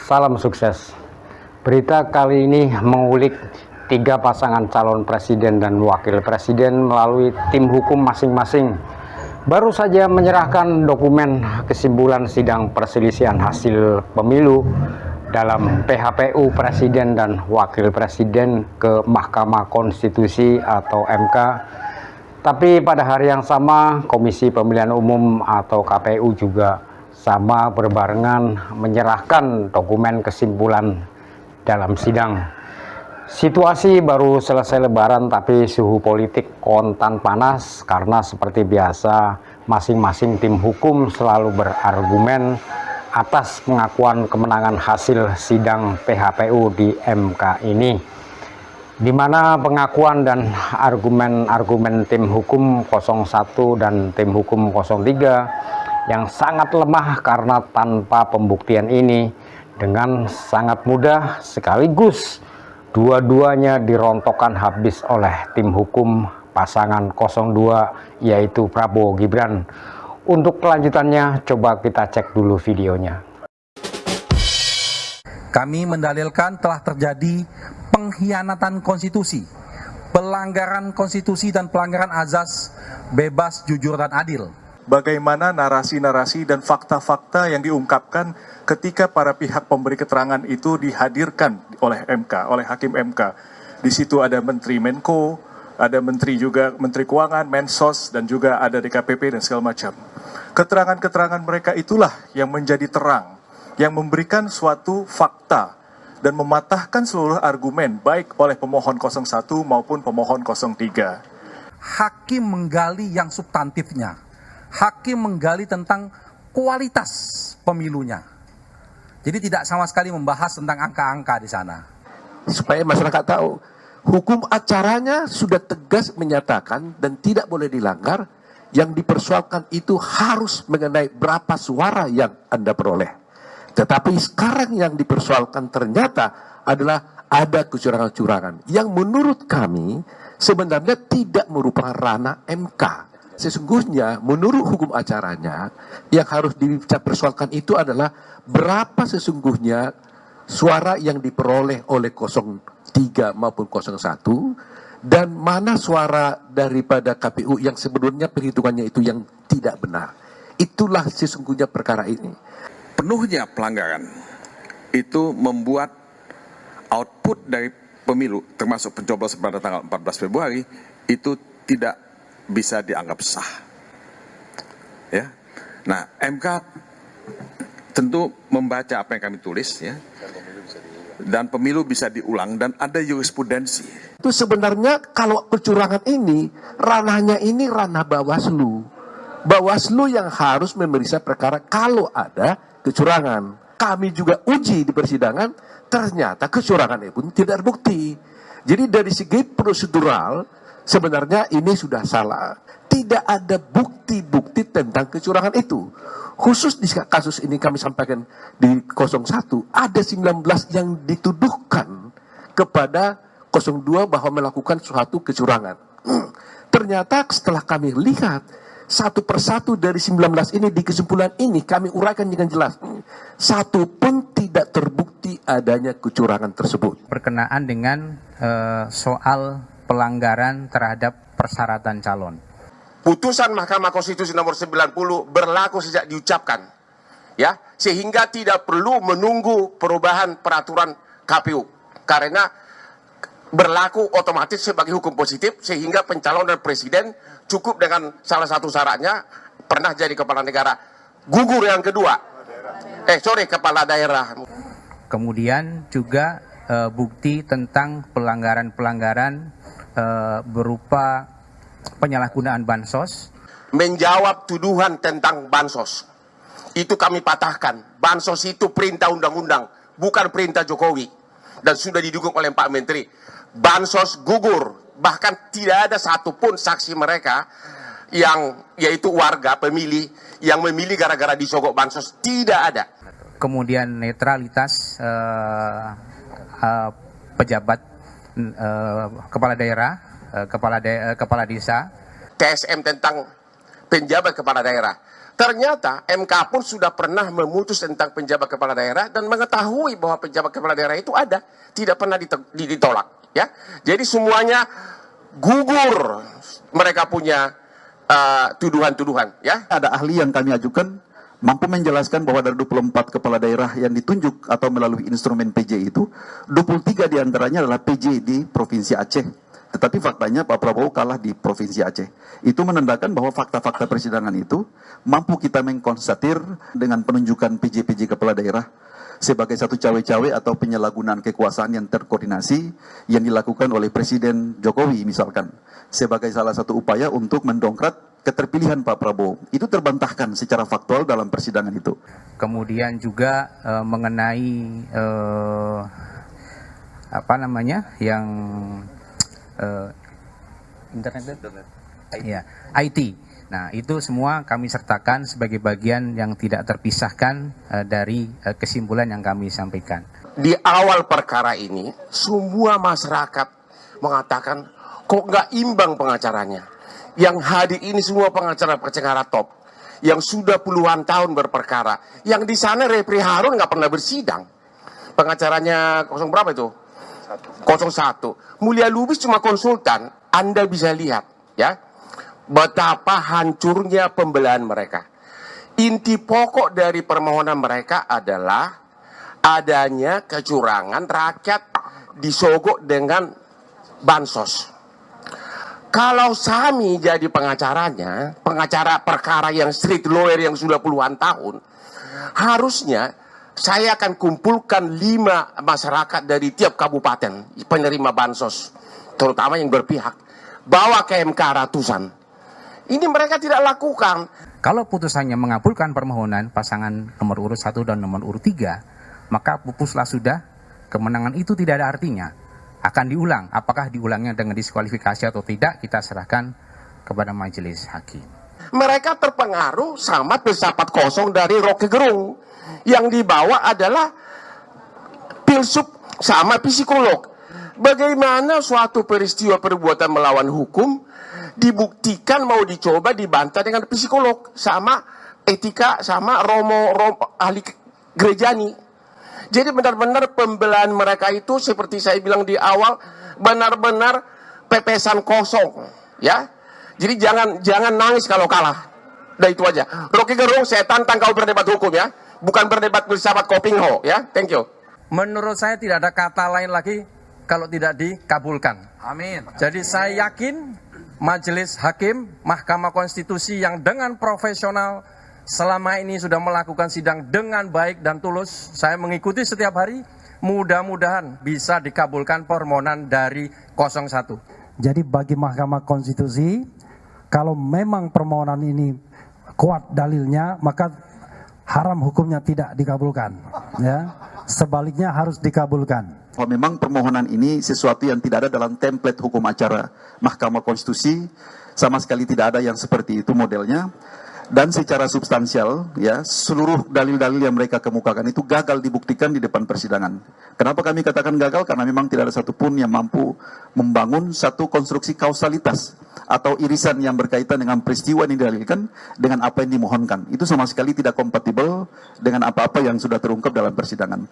Salam sukses. Berita kali ini mengulik 3 pasangan calon presiden dan wakil presiden melalui tim hukum masing-masing. Baru saja menyerahkan dokumen kesimpulan sidang perselisihan hasil pemilu dalam PHPU Presiden dan Wakil Presiden ke Mahkamah Konstitusi atau MK. Tapi pada hari yang sama, Komisi Pemilihan Umum atau KPU juga sama berbarengan menyerahkan dokumen kesimpulan dalam sidang. Situasi baru selesai lebaran tapi suhu politik kontan panas karena seperti biasa masing-masing tim hukum selalu berargumen atas pengakuan kemenangan hasil sidang PHPU di MK ini, di mana pengakuan dan argumen-argumen tim hukum 01 dan tim hukum 03 yang sangat lemah karena tanpa pembuktian ini dengan sangat mudah sekaligus dua-duanya dirontokkan habis oleh tim hukum pasangan 02 yaitu Prabowo Gibran. Untuk kelanjutannya coba kita cek dulu videonya. Kami mendalilkan telah terjadi pengkhianatan konstitusi, pelanggaran konstitusi dan pelanggaran azas bebas, jujur dan adil. Bagaimana narasi-narasi dan fakta-fakta yang diungkapkan ketika para pihak pemberi keterangan itu dihadirkan oleh MK, oleh Hakim MK. Di situ ada Menteri Menko, ada Menteri juga Menteri Keuangan, Mensos, dan juga ada DKPP dan segala macam. Keterangan-keterangan mereka itulah yang menjadi terang, yang memberikan suatu fakta dan mematahkan seluruh argumen baik oleh pemohon 01 maupun pemohon 03. Hakim menggali yang substantifnya. Hakim menggali tentang kualitas pemilunya. Jadi tidak sama sekali membahas tentang angka-angka di sana. Supaya masyarakat tahu, hukum acaranya sudah tegas menyatakan dan tidak boleh dilanggar. Yang dipersoalkan itu harus mengenai berapa suara yang Anda peroleh. Tetapi sekarang yang dipersoalkan ternyata adalah ada kecurangan-kecurangan yang menurut kami sebenarnya tidak merupakan ranah MK. Sesungguhnya menurut hukum acaranya yang harus dipersoalkan itu adalah berapa sesungguhnya suara yang diperoleh oleh 03 maupun 01 dan mana suara daripada KPU yang sebenarnya perhitungannya itu yang tidak benar. Itulah sesungguhnya perkara ini. Penuhnya pelanggaran itu membuat output dari pemilu termasuk pencoblosan pada tanggal 14 Februari itu tidak bisa dianggap sah. Ya. Nah, MK tentu membaca apa yang kami tulis ya. Dan pemilu bisa diulang dan ada jurisprudensi. Itu sebenarnya kalau kecurangan ini ranahnya ini ranah Bawaslu. Bawaslu yang harus memeriksa perkara kalau ada kecurangan. Kami juga uji di persidangan ternyata kecurangan itu pun tidak terbukti. Jadi dari segi prosedural sebenarnya ini sudah salah. Tidak ada bukti-bukti tentang kecurangan itu. Khusus di kasus ini kami sampaikan di 01, ada 19 yang dituduhkan kepada 02 bahwa melakukan suatu kecurangan. Ternyata setelah kami lihat, satu persatu dari 19 ini di kesimpulan ini kami uraikan dengan jelas. Satu pun tidak terbukti adanya kecurangan tersebut. Berkenaan dengan soal pelanggaran terhadap persyaratan calon. Putusan Mahkamah Konstitusi nomor 90 berlaku sejak diucapkan, ya, sehingga tidak perlu menunggu perubahan peraturan KPU karena berlaku otomatis sebagai hukum positif sehingga pencalonan presiden cukup dengan salah satu syaratnya pernah jadi kepala negara. Gugur yang kedua, kepala daerah. Kemudian juga bukti tentang pelanggaran-pelanggaran berupa penyalahgunaan bansos. Menjawab tuduhan tentang bansos, itu kami patahkan. Bansos itu perintah undang-undang, bukan perintah Jokowi. Dan sudah didukung oleh Pak Menteri. Bansos gugur, bahkan tidak ada satupun saksi mereka yang yaitu warga pemilih yang memilih gara-gara disogok bansos, tidak ada. Kemudian netralitas pejabat kepala daerah, kepala desa. TSM tentang penjabat kepala daerah Ternyata MK pun sudah pernah memutus tentang penjabat kepala daerah dan mengetahui bahwa penjabat kepala daerah itu ada, tidak pernah ditolak. Ya, jadi semuanya gugur mereka punya tuduhan-tuduhan. Ya, ada ahli yang kami ajukan mampu menjelaskan bahwa dari 24 kepala daerah yang ditunjuk atau melalui instrumen PJ itu, 23 diantaranya adalah PJ di Provinsi Aceh. Tetapi faktanya Pak Prabowo kalah di Provinsi Aceh. Itu menandakan bahwa fakta-fakta persidangan itu mampu kita mengkonstatir dengan penunjukan PJ-PJ kepala daerah sebagai satu cawe-cawe atau penyalahgunaan kekuasaan yang terkoordinasi yang dilakukan oleh Presiden Jokowi misalkan. Sebagai salah satu upaya untuk mendongkrak keterpilihan Pak Prabowo. Itu terbantahkan secara faktual dalam persidangan itu. Kemudian juga mengenai yang internet. Ya, IT. Nah, itu semua kami sertakan sebagai bagian yang tidak terpisahkan dari kesimpulan yang kami sampaikan. Di awal perkara ini, semua masyarakat mengatakan kok nggak imbang pengacaranya. Yang hadir ini semua pengacara-pengacara top, yang sudah puluhan tahun berperkara. Yang di sana Repri Harun nggak pernah bersidang. Pengacaranya 0 berapa itu? 01. Mulia Lubis cuma konsultan. Anda bisa lihat, ya, betapa hancurnya pembelahan mereka. Inti pokok dari permohonan mereka adalah adanya kecurangan rakyat disogok dengan bansos. Kalau Sami jadi pengacaranya, pengacara perkara yang street lawyer yang sudah puluhan tahun, harusnya saya akan kumpulkan 5 masyarakat dari tiap kabupaten penerima bansos, terutama yang berpihak, bawa ke MK ratusan. Ini mereka tidak lakukan. Kalau putusannya mengabulkan permohonan pasangan nomor urut 1 dan nomor urut 3, maka pupuslah sudah, kemenangan itu tidak ada artinya. Akan diulang, apakah diulangnya dengan diskualifikasi atau tidak, kita serahkan kepada majelis hakim. Mereka terpengaruh sama filsafat kosong dari Rocky Gerung. Yang dibawa adalah filsuf sama psikolog. Bagaimana suatu peristiwa perbuatan melawan hukum dibuktikan mau dicoba dibantah dengan psikolog sama etika sama Romo ahli gerejani. Jadi benar-benar pembelahan mereka itu seperti saya bilang di awal benar-benar pepesan kosong, ya. Jadi jangan nangis kalau kalah. Udah itu aja. Rocky Gerung, saya tantang kau berdebat hukum, ya. Bukan berdebat filsafat Kopingho, ya. Thank you. Menurut saya tidak ada kata lain lagi kalau tidak dikabulkan. Amin. Jadi saya yakin majelis hakim Mahkamah Konstitusi yang dengan profesional selama ini sudah melakukan sidang dengan baik dan tulus, saya mengikuti setiap hari, mudah-mudahan bisa dikabulkan permohonan dari 01. Jadi bagi Mahkamah Konstitusi, kalau memang permohonan ini kuat dalilnya, maka haram hukumnya tidak dikabulkan. Ya, sebaliknya harus dikabulkan. Kalau memang permohonan ini sesuatu yang tidak ada dalam template hukum acara Mahkamah Konstitusi, sama sekali tidak ada yang seperti itu modelnya. Dan secara substansial, ya, seluruh dalil-dalil yang mereka kemukakan itu gagal dibuktikan di depan persidangan. Kenapa kami katakan gagal? Karena memang tidak ada satupun yang mampu membangun satu konstruksi kausalitas atau irisan yang berkaitan dengan peristiwa yang didalilkan dengan apa yang dimohonkan. Itu sama sekali tidak kompatibel dengan apa-apa yang sudah terungkap dalam persidangan.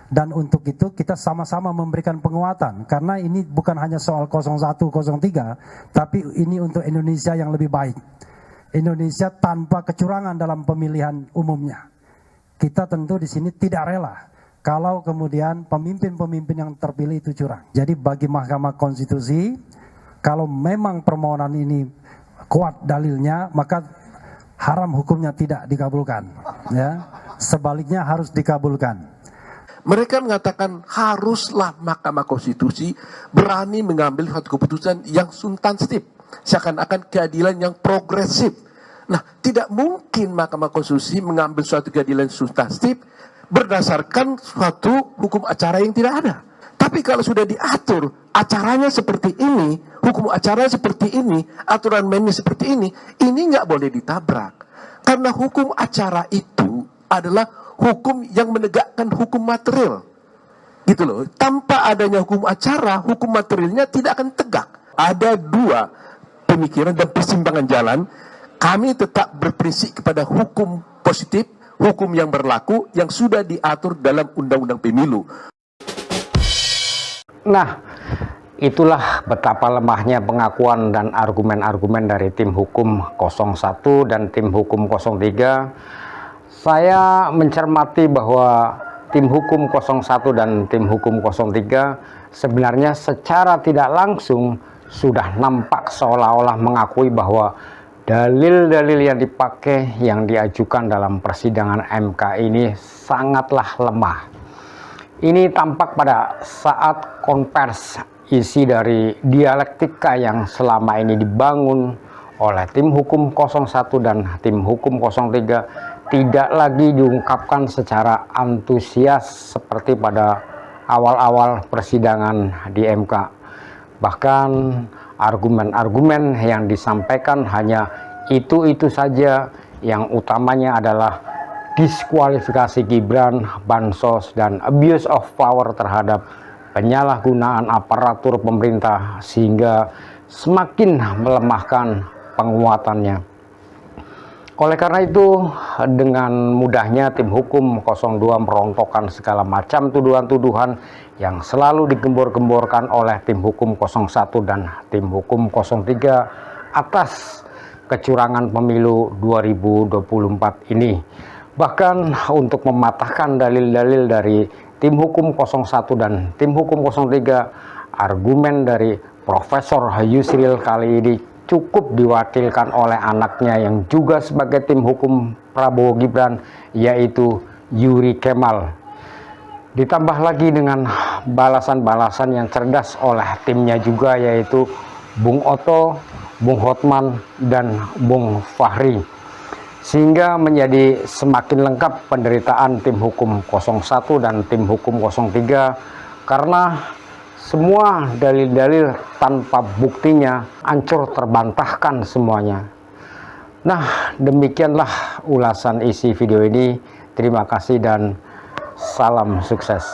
Dan untuk itu kita sama-sama memberikan penguatan, karena ini bukan hanya soal 01, 03, tapi ini untuk Indonesia yang lebih baik. Indonesia tanpa kecurangan dalam pemilihan umumnya. Kita tentu di sini tidak rela kalau kemudian pemimpin-pemimpin yang terpilih itu curang. Jadi bagi Mahkamah Konstitusi, kalau memang permohonan ini kuat dalilnya, maka haram hukumnya tidak dikabulkan. Ya, sebaliknya harus dikabulkan. Mereka mengatakan haruslah Mahkamah Konstitusi berani mengambil suatu keputusan yang substantif, seakan-akan keadilan yang progresif. Nah, tidak mungkin Mahkamah Konstitusi mengambil suatu keadilan substantif berdasarkan suatu hukum acara yang tidak ada. Tapi kalau sudah diatur acaranya seperti ini, hukum acara seperti ini, aturan mainnya seperti ini nggak boleh ditabrak. Karena hukum acara itu adalah hukum yang menegakkan hukum material. Gitu loh. Tanpa adanya hukum acara, hukum materialnya tidak akan tegak. Ada dua pemikiran dan persimpangan jalan. Kami tetap berprinsip kepada hukum positif, hukum yang berlaku, yang sudah diatur dalam Undang-Undang Pemilu. Nah, itulah betapa lemahnya pengakuan dan argumen-argumen dari tim hukum 01 dan tim hukum 03. Saya mencermati bahwa tim hukum 01 dan tim hukum 03 sebenarnya secara tidak langsung sudah nampak seolah-olah mengakui bahwa dalil-dalil yang dipakai, yang diajukan dalam persidangan MK ini sangatlah lemah. Ini tampak pada saat konvers isi dari dialektika yang selama ini dibangun oleh tim hukum 01 dan tim hukum 03 tidak lagi diungkapkan secara antusias seperti pada awal-awal persidangan di MK. Bahkan argumen-argumen yang disampaikan hanya itu-itu saja, yang utamanya adalah diskualifikasi Gibran, bansos, dan abuse of power terhadap penyalahgunaan aparatur pemerintah sehingga semakin melemahkan penguatannya. Oleh karena itu, dengan mudahnya tim hukum 02 merontokkan segala macam tuduhan-tuduhan yang selalu digembor-gemborkan oleh tim hukum 01 dan tim hukum 03 atas kecurangan pemilu 2024 ini. Bahkan untuk mematahkan dalil-dalil dari tim hukum 01 dan tim hukum 03, argumen dari Profesor Yusril kali ini cukup diwakilkan oleh anaknya yang juga sebagai tim hukum Prabowo Gibran, yaitu Yuri Kemal. Ditambah lagi dengan balasan-balasan yang cerdas oleh timnya juga, yaitu Bung Oto, Bung Hotman, dan Bung Fahri. Sehingga menjadi semakin lengkap penderitaan tim hukum 01 dan tim hukum 03 karena semua dalil-dalil tanpa buktinya hancur terbantahkan semuanya. Nah, demikianlah ulasan isi video ini. Terima kasih dan salam sukses.